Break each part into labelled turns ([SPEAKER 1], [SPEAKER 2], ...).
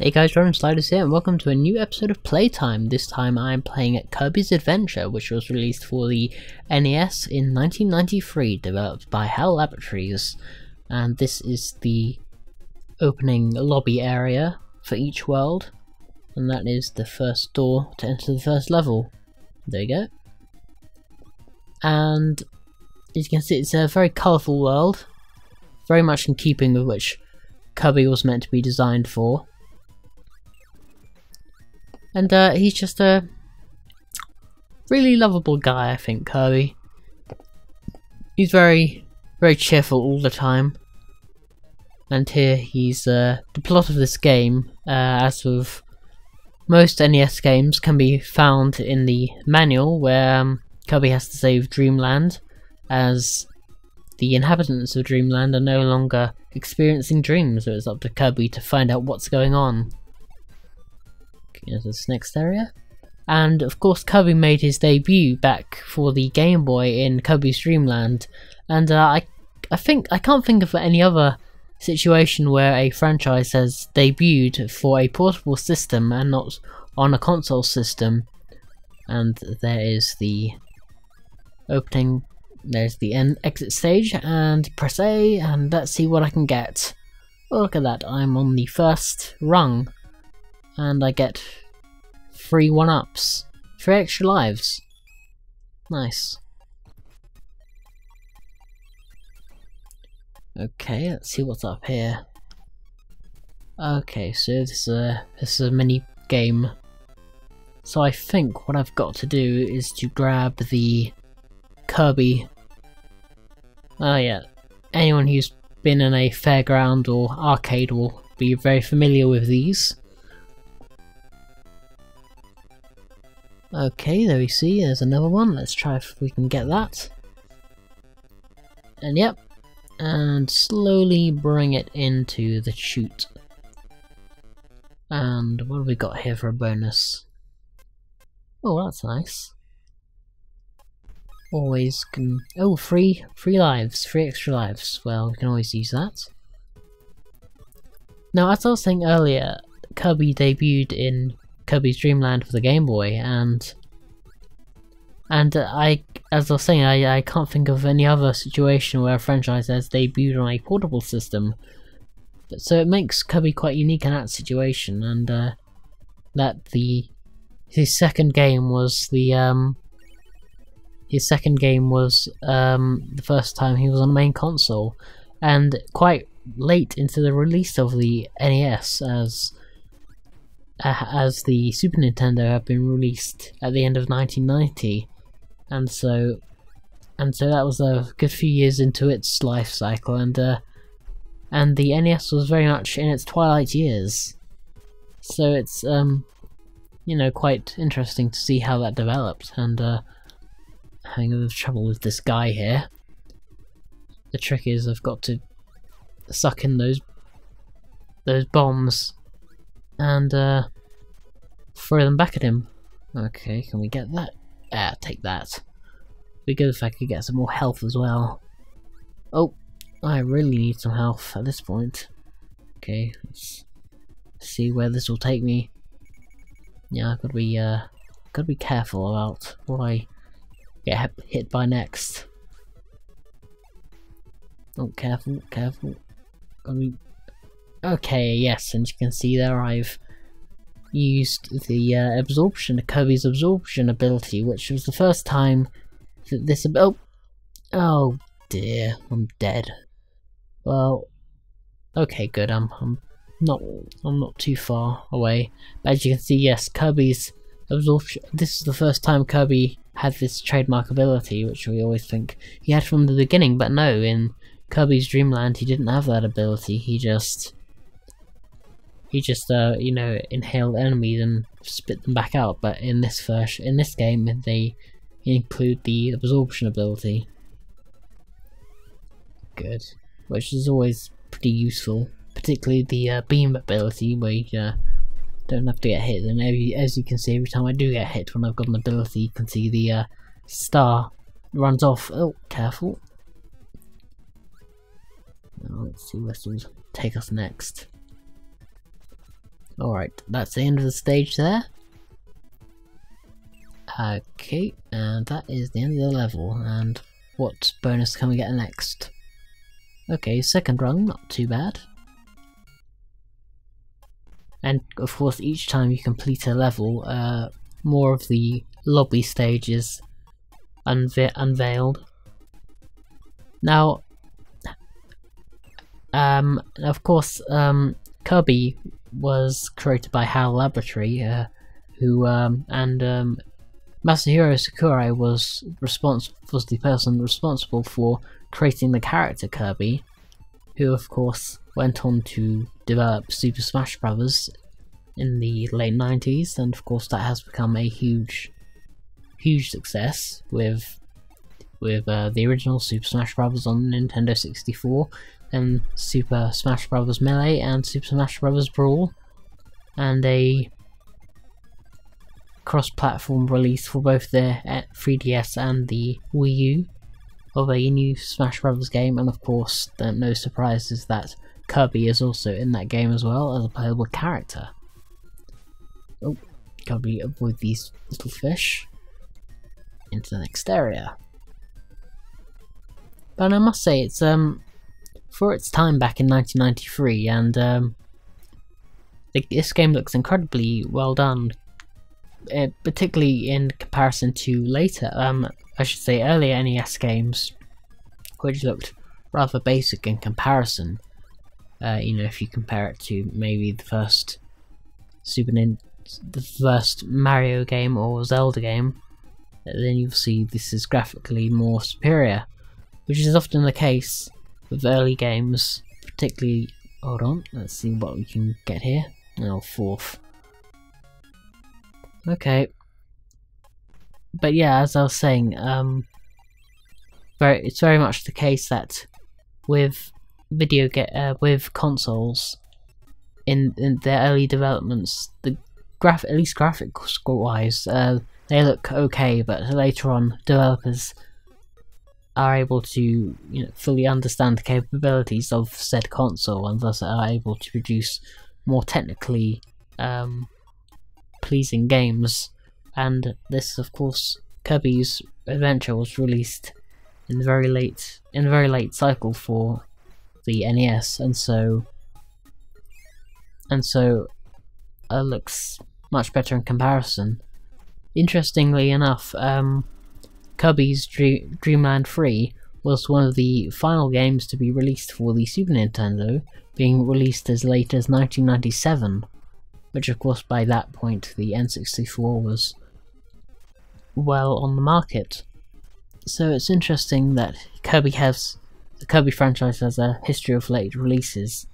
[SPEAKER 1] Hey guys, Romansliders here and welcome to a new episode of Playtime. This time I'm playing at Kirby's Adventure, which was released for the NES in 1993, developed by HAL Laboratories. And this is the opening lobby area for each world, and that is the first door to enter the first level. There you go. And as you can see, it's a very colourful world, very much in keeping with which Kirby was meant to be designed for. And he's just a really lovable guy, I think, Kirby. He's very cheerful all the time. And here he's the plot of this game, as with most NES games, can be found in the manual, where Kirby has to save Dreamland, as the inhabitants of Dreamland are no longer experiencing dreams, so it's up to Kirby to find out what's going on. Into this next area, and of course Kirby made his debut back for the Game Boy in Kirby's Dream Land, and I can't think of any other situation where a franchise has debuted for a portable system and not on a console system. And there is the opening, there's the exit stage, and press A and let's see what I can get. Oh, look at that, I'm on the first rung. And I get 3 1-ups, 3 extra lives. Nice. Okay, let's see what's up here. Okay, so this is a mini game. So I think what I've got to do is to grab the Kirby. Oh yeah, anyone who's been in a fairground or arcade will be very familiar with these. Okay, there we see, there's another one. Let's try if we can get that. And yep, and slowly bring it into the chute. And what have we got here for a bonus? Oh, that's nice. Always can... oh, free lives, 3 extra lives. Well, we can always use that. Now, as I was saying earlier, Kirby debuted in Kirby's Dream Land for the Game Boy, and as I was saying, I can't think of any other situation where a franchise has debuted on a portable system. So it makes Kirby quite unique in that situation, and that his second game was the first time he was on the main console, and quite late into the release of the NES, as the Super Nintendo had been released at the end of 1990, and so that was a good few years into its life cycle, and the NES was very much in its twilight years. So it's you know, quite interesting to see how that developed, and having a bit of trouble with this guy here. The trick is I've got to suck in those bombs and throw them back at him. Okay, can we get that? Ah, take that. Be good if I could get some more health as well. Oh, I really need some health at this point. Okay, let's see where this will take me. Yeah, I've got to be careful about what I get hit by next. Oh, careful. Okay, yes, and you can see there I've used the Kirby's absorption ability, which was the first time that this oh dear, I'm dead. Well, okay, good. I'm not too far away. But as you can see, yes, Kirby's absorption. This is the first time Kirby had this trademark ability, which we always think he had from the beginning, but no, in Kirby's Dream Land he didn't have that ability. He just you know, inhaled enemies and spit them back out. But in this game, they include the absorption ability. Good, which is always pretty useful, particularly the beam ability, where you don't have to get hit. And as you can see, every time I do get hit when I've got an ability, you can see the star runs off. Oh, careful. Now let's see where this will take us next. Alright, that's the end of the stage there. Okay, and that is the end of the level, and what bonus can we get next? Okay, second rung, not too bad. And of course each time you complete a level, more of the lobby stage is unveiled. Now, of course, Kirby was created by HAL Laboratory, Masahiro Sakurai was the person responsible for creating the character Kirby, who of course went on to develop Super Smash Bros. In the late 90s, and of course that has become a huge success with the original Super Smash Bros. On Nintendo 64, and Super Smash Bros. Melee and Super Smash Bros. Brawl, and a cross-platform release for both the 3DS and the Wii U of a new Smash Bros. Game, and of course, no surprises that Kirby is also in that game as well as a playable character. Oh, gotta avoid these little fish. Into the next area. But I must say, it's for its time back in 1993, and this game looks incredibly well done. Particularly in comparison to later, I should say earlier NES games, which looked rather basic in comparison. You know, if you compare it to maybe the first Mario game or Zelda game, then you'll see this is graphically more superior, which is often the case with early games, particularly. Hold on, let's see what we can get here. Oh, fourth. Okay, but yeah, as I was saying, it's very much the case that with with consoles in their early developments, at least graphics-wise, they look okay, but later on, developers are able to fully understand the capabilities of said console, and thus are able to produce more technically pleasing games. And this, of course, Kirby's Adventure was released in the very late cycle for the NES, and so looks much better in comparison. Interestingly enough, Kirby's Dreamland 3 was one of the final games to be released for the Super Nintendo, being released as late as 1997, which of course by that point the N64 was well on the market. So it's interesting that the Kirby franchise has a history of late releases.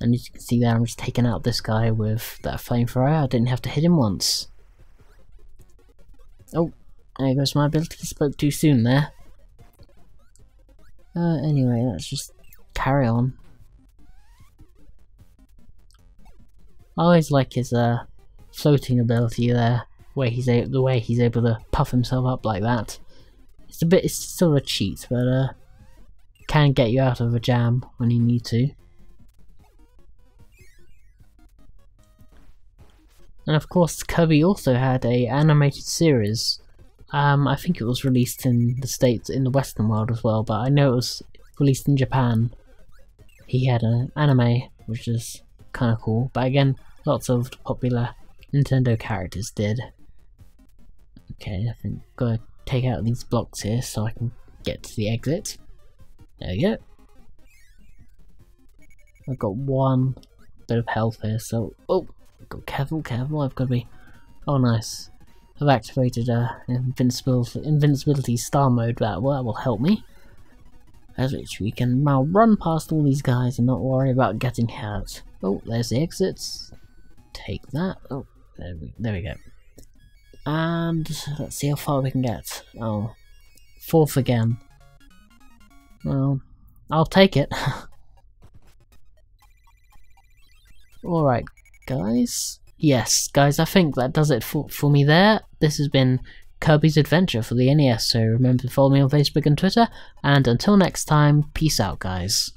[SPEAKER 1] And as you can see there, I'm just taking out this guy with that flamethrower. I didn't have to hit him once. Oh, there goes my ability. Spoke too soon there. Anyway, let's just carry on. I always like his floating ability there, the way he's able to puff himself up like that. It's still a cheat, but can get you out of a jam when you need to. And of course, Kirby also had an animated series. I think it was released in the States, in the Western world as well, but I know it was released in Japan. He had an anime, which is kind of cool, but again, lots of popular Nintendo characters did. Okay, I think I've got to take out these blocks here so I can get to the exit. There we go. I've got one bit of health here, so careful, I've got to be. Oh, nice. I've activated invincibility star mode. That will help me. As which we can now run past all these guys and not worry about getting hurt. Oh, there's the exits. Take that. Oh, there we go. And let's see how far we can get. Oh, fourth again. Well, I'll take it. Alright, guys. Yes, guys, I think that does it for me there. This has been Kirby's Adventure for the NES, so remember to follow me on Facebook and Twitter, and until next time, peace out, guys.